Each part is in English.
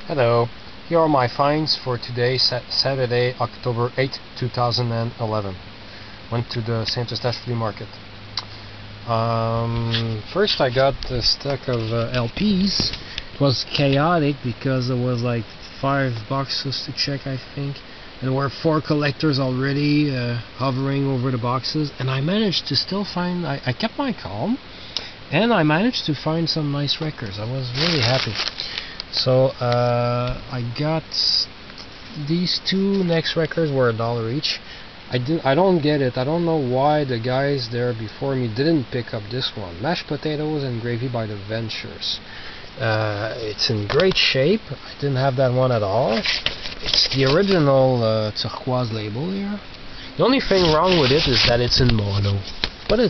Hello, here are my finds for today, Saturday, October 8, 2011. Went to the Saint Eustache Flea Market. First I got a stack of LPs. It was chaotic because there was like 5 boxes to check, I think. And there were 4 collectors already hovering over the boxes. And I managed to still find, I kept my calm. And I managed to find some nice records. I was really happy. So I got these 2 next records were $1 each. I don't get it. I don't know why the guys there before me didn't pick up this one. Mashed Potatoes and Gravy by the Ventures. It's in great shape. I didn't have that one at all. It's the original turquoise label here. The only thing wrong with it is that it's in mono. But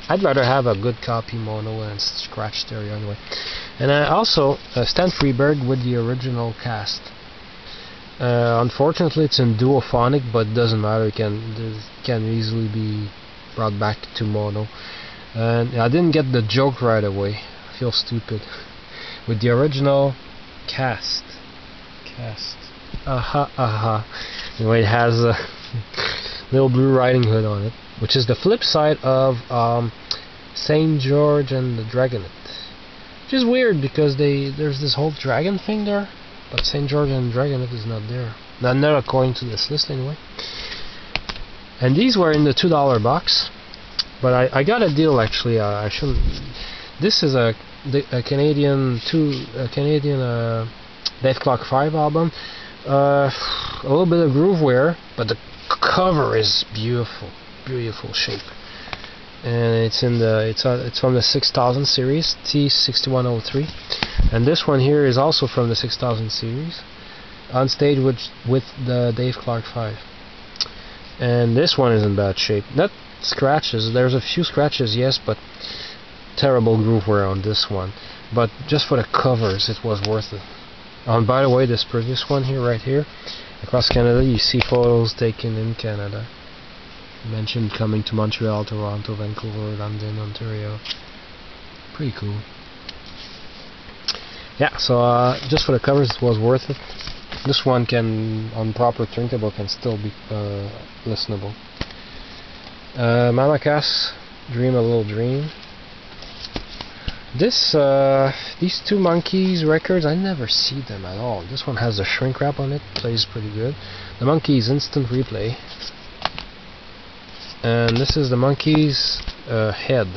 I'd rather have a good copy mono and scratch stereo anyway. And also Stan Freberg with the original cast. Unfortunately it's in duophonic, but doesn't matter, it can easily be brought back to mono. And I didn't get the joke right away. I feel stupid. With the original cast. Anyway, it has a little Blue Riding Hood on it, which is the flip side of Saint George and the Dragonet. Which is weird because there's this whole dragon thing there, but Saint George and Dragonet is not there. Not according to this list anyway. And these were in the $2 box, but I got a deal actually. I shouldn't. This is a Canadian Dave Clark 5 album. A little bit of groove wear, but the cover is beautiful shape. And it's from the 6000 series, T6103, and this one here is also from the 6000 series, on stage with the Dave Clark 5. And this one is in bad shape. Not scratches. There's a few scratches, yes, but terrible groove wear on this one. But just for the covers, it was worth it. And by the way, this previous one here, right here, across Canada, you see photos taken in Canada. Mentioned coming to Montreal, Toronto, Vancouver, London, Ontario. Pretty cool. Yeah, so just for the covers it was worth it. This one can, on proper turntable, can still be listenable. Mama Cass, Dream a Little Dream. These 2 Monkeys records, I never see them at all. This one has a shrink wrap on it, plays pretty good. The Monkeys Instant Replay. And this is the Monkeys Head,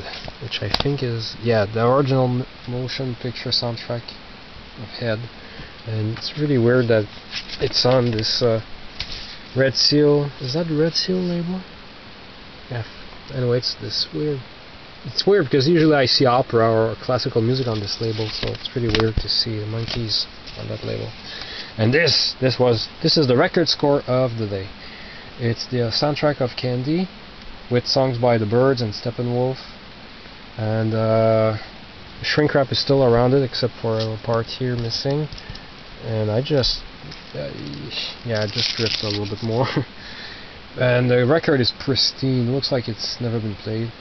which I think is, yeah, the original motion picture soundtrack of Head. And it's really weird that it's on this Red Seal. Is that the Red Seal label? Yeah. Anyway, it's this weird. It's weird because usually I see opera or classical music on this label, so it's pretty weird to see the Monkeys on that label. And this is the record score of the day. It's the soundtrack of Candy, with songs by the Byrds and Steppenwolf, and shrink wrap is still around it except for a part here missing, and I just ripped a little bit more. And the record is pristine, looks like it's never been played,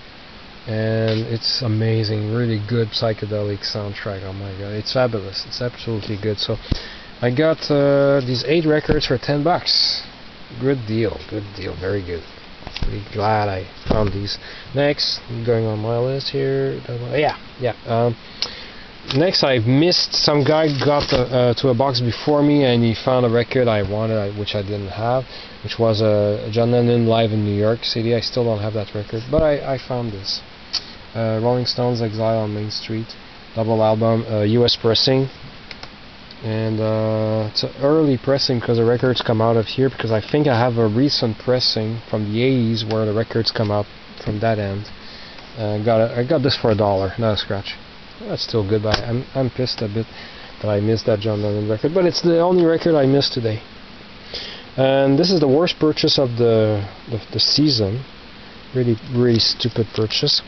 and it's amazing, really good psychedelic soundtrack. Oh my god, it's fabulous, it's absolutely good. So I got these 8 records for $10. Good deal, very good. Pretty glad I found these. Next, going on my list here. Next, I missed. Some guy got to a box before me, and he found a record I wanted, which I didn't have, which was John Lennon live in New York City. I still don't have that record, but I found this. Rolling Stones Exile on Main Street, double album, US pressing. And it's an early pressing because the records come out of here, because I think I have a recent pressing from the 80s where the records come out from that end. I got this for $1, not a scratch. That's still good, but I'm pissed a bit that I missed that John Lennon record, but it's the only record I missed today. And this is the worst purchase of the season. Really stupid purchase.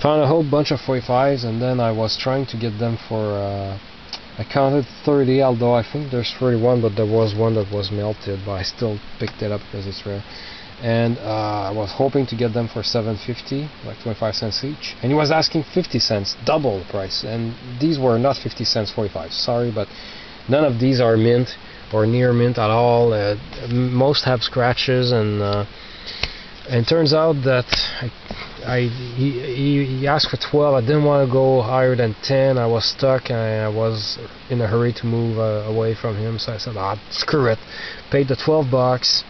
Found a whole bunch of 45s, and then I was trying to get them for I counted 30, although I think there's 31, but there was one that was melted, but I still picked it up because it's rare. and I was hoping to get them for $7.50, like 25 cents each, and he was asking 50 cents, double the price, and these were not 50 cents 45. Sorry, but none of these are mint or near mint at all. Most have scratches, and turns out that he asked for 12. I didn't want to go higher than 10. I was stuck, and I was in a hurry to move away from him, so I said, screw it. Paid the $12,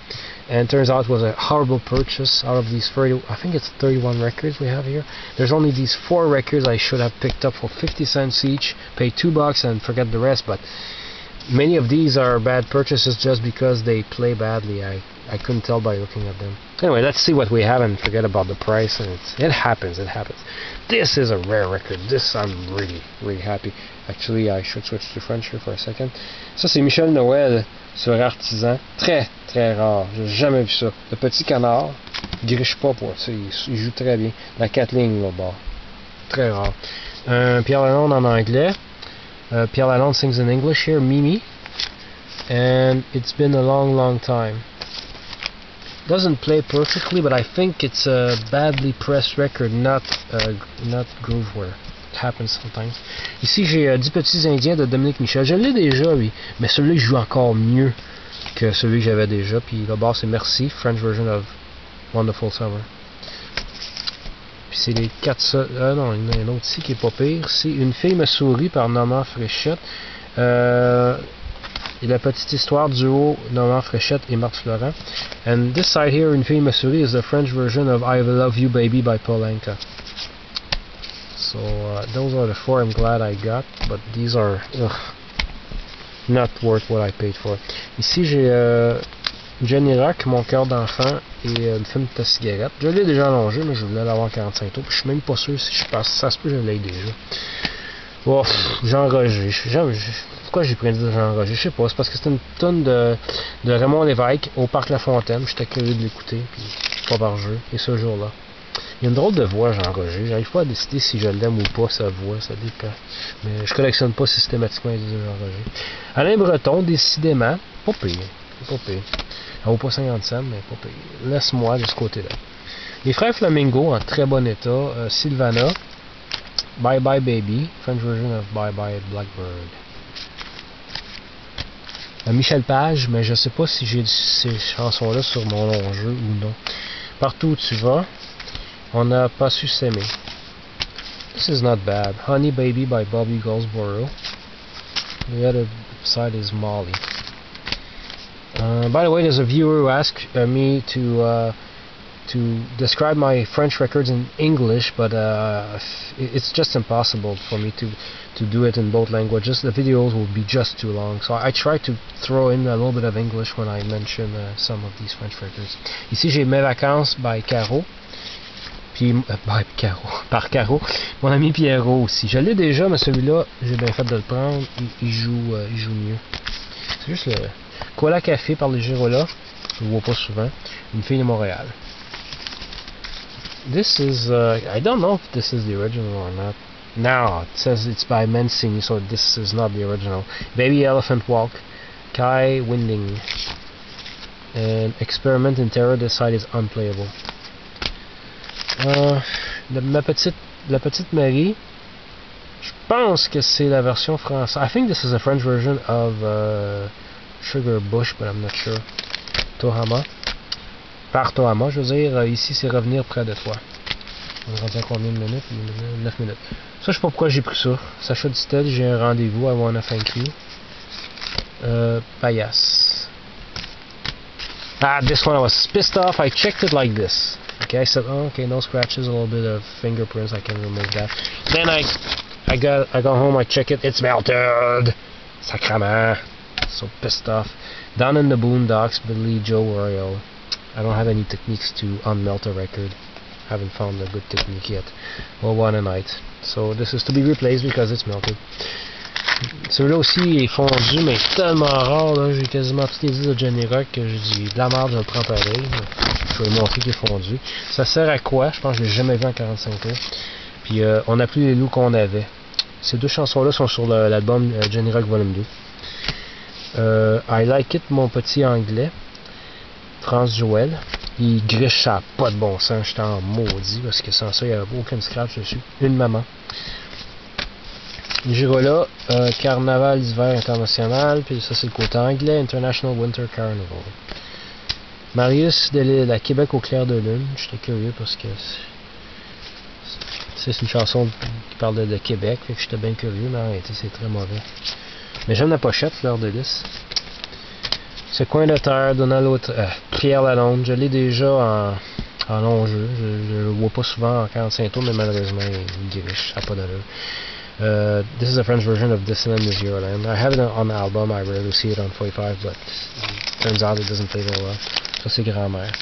and turns out it was a horrible purchase. Out of these 30, I think it's 31 records we have here, there's only these 4 records I should have picked up for 50 cents each, paid $2 and forget the rest. But many of these are bad purchases just because they play badly. I couldn't tell by looking at them. Anyway, let's see what we have and forget about the price. And it happens. This is a rare record. This, I'm really happy. Actually, I should switch to French here for a second. Ça, c'est Michel Noël sur Artisan. Très rare. J'ai jamais vu ça. Le petit canard, il griche pas pour ça. Il joue très bien. La 4 lignes là-bas. Très rare. Pierre Lalonde en anglais. Pierre Lalonde sings in English here, Mimi. And it's been a long time. Doesn't play perfectly, but I think it's a badly pressed record, not grooveware. It happens sometimes. Ici j'ai 10 petits indiens de Dominique Michel. Je l'ai déjà, lui, mais celui-là joue encore mieux que celui que j'avais déjà. Puis là-bas c'est Merci, French version of Wonderful Summer. Puis c'est les 4 non, il y en a un autre ici qui est pas pire. C'est Une fille me sourit par Normand Fréchette. Et la petite histoire duo Normand Fréchette et Marthe Florent. And this side here, Une fille me sourit, is the French version of I Love You Baby by Paul Anka. So those are the 4 I'm glad I got, but these are not worth what I paid for. Ici j'ai Jenny Rock, Mon cœur d'enfant, et le film Ta cigarette. Je l'ai déjà allongé, mais je voulais l'avoir 45 tours. Je suis même pas sûr si je passe. Ça se peut que je l'ai déjà. Oh, Jean Roger. Pourquoi j'ai pris Jean Roger? Je sais pas. C'est parce que c'était une tonne de Raymond Lévesque au Parc La Fontaine. J'étais curieux de l'écouter, puis pas par jeu. Et ce jour-là. Il y a une drôle de voix, Jean Roger. J'arrive pas à décider si je l'aime ou pas, sa voix. Ça dépend. Mais je collectionne pas systématiquement les Jean Roger. Alain Breton, décidément. Pas pire. Pas pire. Elle vaut pas 50 cents, mais pas pire. Laisse-moi de ce côté-là. Les frères Flamingo en très bon état. Sylvana. Bye Bye Baby. French version of Bye Bye Blackbird. Michel Page, mais je sais pas si j'ai ces chansons-là sur mon long jeu ou non. Partout où tu vas, on n'a pas su s'aimer. This is not bad. Honey Baby by Bobby Goldsboro. The other side is Molly. By the way, there's a viewer who asked me to describe my French records in English, but it's just impossible for me to do it in both languages. The videos will be just too long, so I try to throw in a little bit of English when I mention some of these French records. Ici j'ai Mes vacances by Caro, puis par Caro, mon ami Pierrot aussi. Je l'ai déjà, mais celui-là j'ai bien fait de le prendre. Il joue mieux. C'est juste le Cola Café par les Girola. Je le vois pas souvent. Une fille de Montréal. This is, I don't know if this is the original or not. No, it says it's by Mensing, so this is not the original. Baby Elephant Walk, Kai Winding. And Experiment in Terror, this side is unplayable. La Petite Marie, je pense que c'est la version française. I think this is a French version of Sugar Bush, but I'm not sure. Tohama. Par Tohama, je veux dire, ici c'est Revenir près de toi. On est rendu à combien de minutes? 9 minutes. Ça, je sais pas pourquoi j'ai pris ça. Sacha Distel, j'ai un rendez-vous, I wanna thank you. Payas. This one I was pissed off. I checked it like this. Okay, I said, oh, okay, no scratches, a little bit of fingerprints, I can remove that. Then I got home, I check it, it's melted. Sacrament. So pissed off. Down in the Boondocks, Billy Joe Royal. I don't have any techniques to unmelt a record. Haven't found a good technique yet. Well, one a night. So this is to be replaced because it's melted. Celui-là aussi est fondu, mais tellement rare, là, j'ai quasiment tous les disques de Jenny Rock que j'ai dit de la merde, je le prends pareil. Je vais vous montrer qu'il est fondu. Ça sert à quoi? Je pense que je l'ai jamais vu en 45 tours. Puis on n'a plus les loups qu'on avait. Ces deux chansons-là sont sur l'album Jenny Rock Volume 2. I Like It, mon petit anglais. France Joël. Il griche, ça n'a pas de bon sens. J'étais en maudit parce que sans ça, il n'y avait aucun scratch dessus. Une maman. Girola, Carnaval d'hiver international, puis ça c'est le côté anglais, International Winter Carnival. Marius de l'île à Québec au clair de lune. J'étais curieux parce que c'est une chanson qui parle de Québec, fait que j'étais bien curieux, mais en réalité c'est très mauvais. Mais j'aime la pochette, Fleur de Lys. Ce coin de terre, Donald Pierre Lalonde, je l'ai déjà en long jeu. Je le vois pas souvent en 45 tours, mais malheureusement il griche, ça n'a pas d'allure. This is a French version of Disneyland New Zealand. I have it on the album, I rarely see it on 45, but it turns out it doesn't play very well. Ça c'est grand-mère.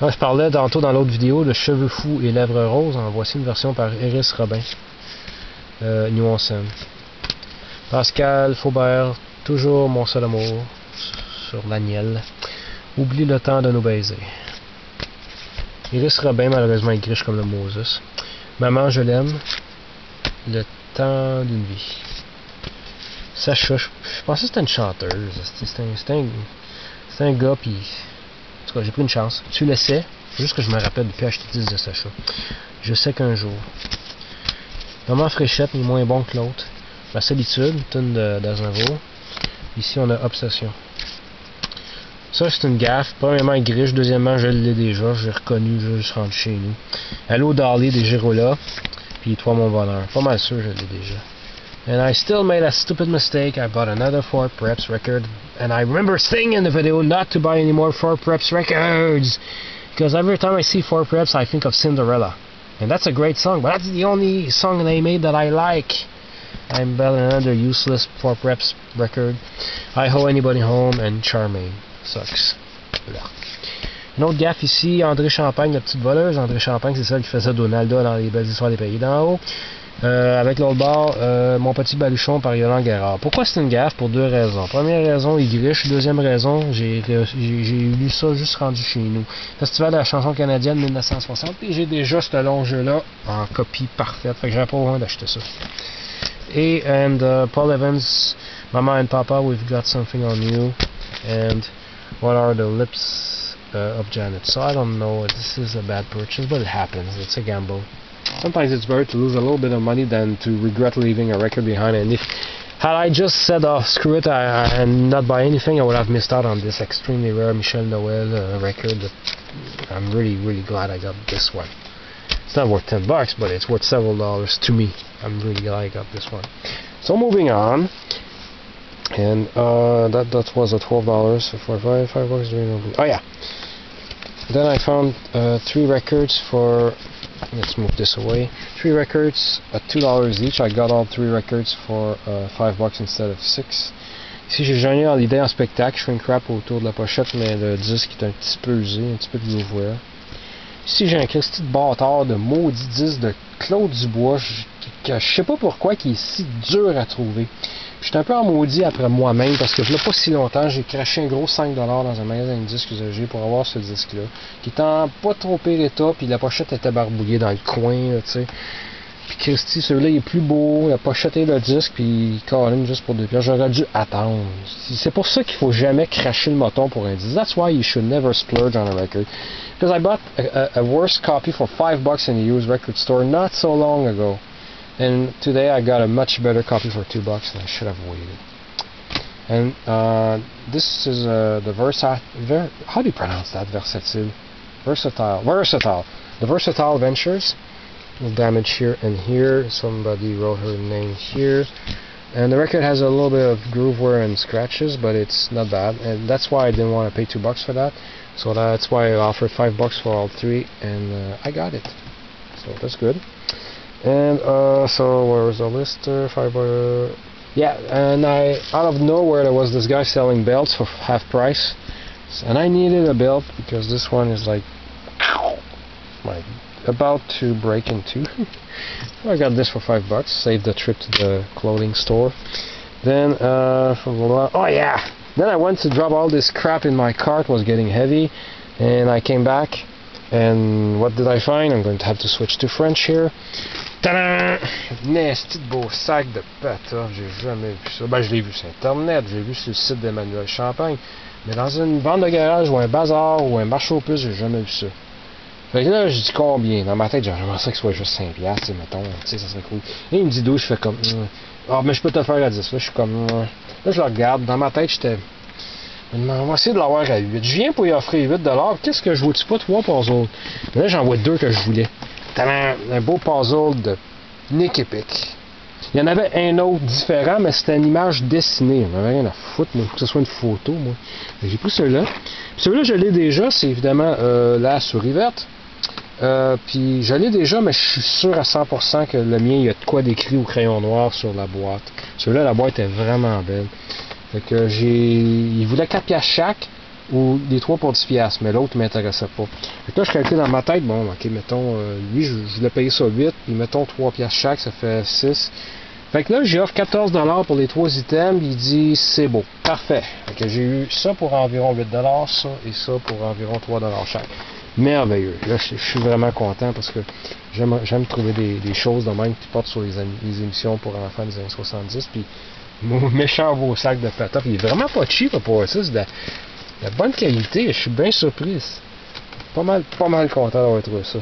Je parlais tantôt dans l'autre vidéo de Cheveux fous et Lèvres roses. En voici une version par Iris Robin. New en scène. Pascal Faubert, toujours mon seul amour sur Daniel. Oublie le temps de nous baiser. Iris Robin, malheureusement, il griche comme le Moses. Maman, je l'aime. Le temps d'une vie. Sacha, je pensais que c'était une chanteuse. C'était un gars, puis. En tout cas, j'ai pris une chance. Tu le sais, juste que je me rappelle depuis acheter 10 de Sacha. Je sais qu'un jour. Maman Fréchette n'est moins bon que l'autre. Ma solitude, tune d'Aznavour. Ici, on a Obsession. Ça, c'est une gaffe. Premièrement, il griche. Deuxièmement, je l'ai déjà. J'ai reconnu, je suis rentré chez nous. Allô, Dolly des Girola. Puis toi, mon bonheur. Pas mal sûr, je l'ai déjà. And I still made a stupid mistake. I bought another 4 Preps record. And I remember saying in the video not to buy any more 4 Preps records. Because every time I see 4 Preps, I think of Cinderella. And that's a great song, but that's the only song they made that I like. I'm buying another useless 4 Preps record. I Ho Anybody Home and Charmaine. Sucks. Blah. Une autre gaffe ici, André Champagne, la petite voleuse. André Champagne, c'est celle qui faisait Donalda dans les belles histoires des pays d'en haut. Avec l'autre bord, Mon petit baluchon par Yolande Guérard. Pourquoi c'est une gaffe? Pour 2 raisons. Première raison, il griche. Deuxième raison, j'ai lu ça juste rendu chez nous. Festival de la chanson canadienne 1960. Et j'ai déjà ce long jeu-là en copie parfaite. Fait que j'avais pas besoin d'acheter ça. Et Paul Evans, Mama and Papa, we've got something on you. And what are the lips of Janet? So I don't know. This is a bad purchase, but it happens. It's a gamble. Sometimes it's better to lose a little bit of money than to regret leaving a record behind. And if had I just said, "Oh, screw it," and not buy anything, I would have missed out on this extremely rare Michel Noel record. That I'm really, really glad I got this one. It's not worth $10, but it's worth several dollars to me. I'm really glad I got this one. So moving on, and that was a $12 for $5 during. Oh yeah. Then I found 3 records for. Let's move this away. 3 records at $2 each. I got all 3 records for $5 instead of 6. Ici, j'ai joigné dans l'idée en spectacle. Je fais une crap autour de la pochette, mais le disque est un petit peu usé, un petit peu de grooveware. Ici, j'ai un Christy de bâtard de maudit disque de Claude Dubois, que je sais pas pourquoi, qui est si dur à trouver. J'étais un peu en maudit après moi-même parce que je l'ai pas si longtemps, j'ai craché un gros $5 dans un magasin de disques usagés pour avoir ce disque-là, qui était en pas trop pire état, puis la pochette était barbouillée dans le coin, tu sais. Puis Christy, celui-là il est plus beau, la pochette et le disque, puis Colin juste pour 2 pièces. J'aurais dû attendre. C'est pour ça qu'il faut jamais cracher le moton pour un disque. That's why you should never splurge on a record. Because I bought a worse copy for $5 in a used record store not so long ago. And today I got a much better copy for $2 and I should have waited. And this is the how do you pronounce that? Versatile. The Versatile Ventures. Damage here and here. Somebody wrote her name here. And the record has a little bit of groove wear and scratches, but it's not bad. And that's why I didn't want to pay $2 for that. So that's why I offered $5 for all 3, and I got it. So that's good. And so where was the lister? $5. Yeah, and out of nowhere there was this guy selling belts for half price, and I needed a belt because this one is like about to break in 2. I got this for $5. Saved the trip to the clothing store. Then oh yeah. Then I went to drop all this crap in my cart. Was getting heavy, and I came back, and what did I find? I'm going to have to switch to French here. Tadam! Nasty de beau sac de patoff, j'ai jamais vu ça. Ben, je l'ai vu sur Internet, j'ai vu sur le site d'Emmanuel Champagne. Mais dans une vente de garage ou un bazar ou un marché aux puces, j'ai jamais vu ça. Fait que là, je dis combien? Dans ma tête, j'aimerais ça que ce soit juste 5$, tu sais, mettons, tu sais, ça serait cool. Et il me dit 12, je fais comme, ah, mais je peux te le faire à 10. Là, je suis comme, là, je le regarde. Dans ma tête, j'étais, on va essayer de l'avoir à 8. Je viens pour y offrir 8$. Qu'est-ce que je vois-tu pas? 3 puzzles. Mais là, j'en vois 2 que je voulais. Tadam! Un beau puzzle de Nick Epic. Il y en avait un autre différent, mais c'était une image dessinée. On avait rien à foutre, moi. Il faut que ce soit une photo, moi. J'ai pris celui-là. Celui-là, je l'ai déjà. C'est évidemment la souris verte. Puis je l'ai déjà, mais je suis sûr à 100% que le mien, il y a de quoi d'écrit au crayon noir sur la boîte. Celui-là, la boîte est vraiment belle. Fait que il voulait 4$ chaque, ou les 3 pour 10$, mais l'autre ne m'intéressait pas. Fait que là, je calcule dans ma tête, bon, ok, mettons, lui, je voulais payer ça 8, puis mettons 3$ chaque, ça fait 6. Fait que là, j'ai offre 14$ pour les 3 items, il dit, c'est beau, parfait. Fait que j'ai eu ça pour environ 8$, ça, et ça pour environ 3$ chaque. Merveilleux. Là, je suis vraiment content parce que j'aime trouver des choses de même qui portent sur les émissions pour enfants des années 70, puis mon méchant beau sac de patates, il est vraiment pas cheap pour ça, c'est de la bonne qualité, je suis bien surpris. Pas mal content d'avoir trouvé ça.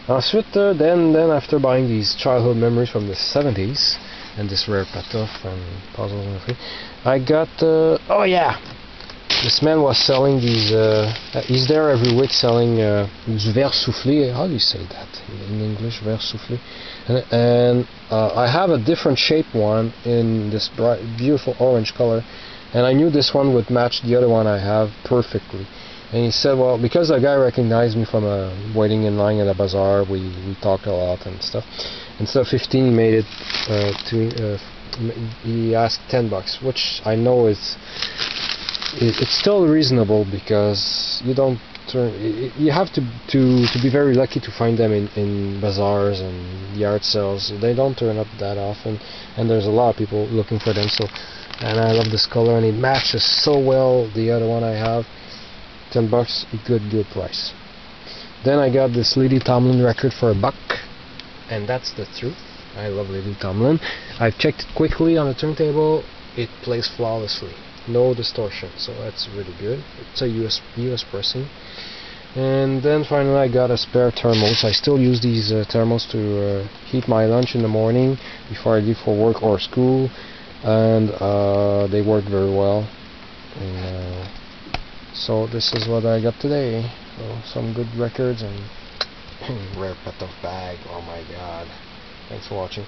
Ensuite, then after buying these childhood memories from the 70s and this rare patoff and puzzles and everything, I got oh yeah, this man was selling these. He's there every week selling du verre soufflé. How do you say that in English? Verre soufflé. And I have a different shaped one in this bright, beautiful orange color, and I knew this one would match the other one I have perfectly. And he said, well, because the guy recognized me from waiting in line at a bazaar, we talked a lot and stuff. Instead of 15, he made it he asked $10, which I know it's still reasonable because you don't you have to be very lucky to find them in bazaars and yard sales. They don't turn up that often, and there's a lot of people looking for them. So, and I love this color, and it matches so well the other one I have. $10, a good price. Then I got this Lily Tomlin record for $1, and that's the truth. I love Lily Tomlin. I've checked it quickly on the turntable. It plays flawlessly, no distortion, so that's really good. It's a US pressing. And then finally I got a spare thermos. I still use these thermos to heat my lunch in the morning before I leave for work or school, and they work very well. And, so this is what I got today. So some good records and rare pet of bag. Oh my god. Thanks for watching.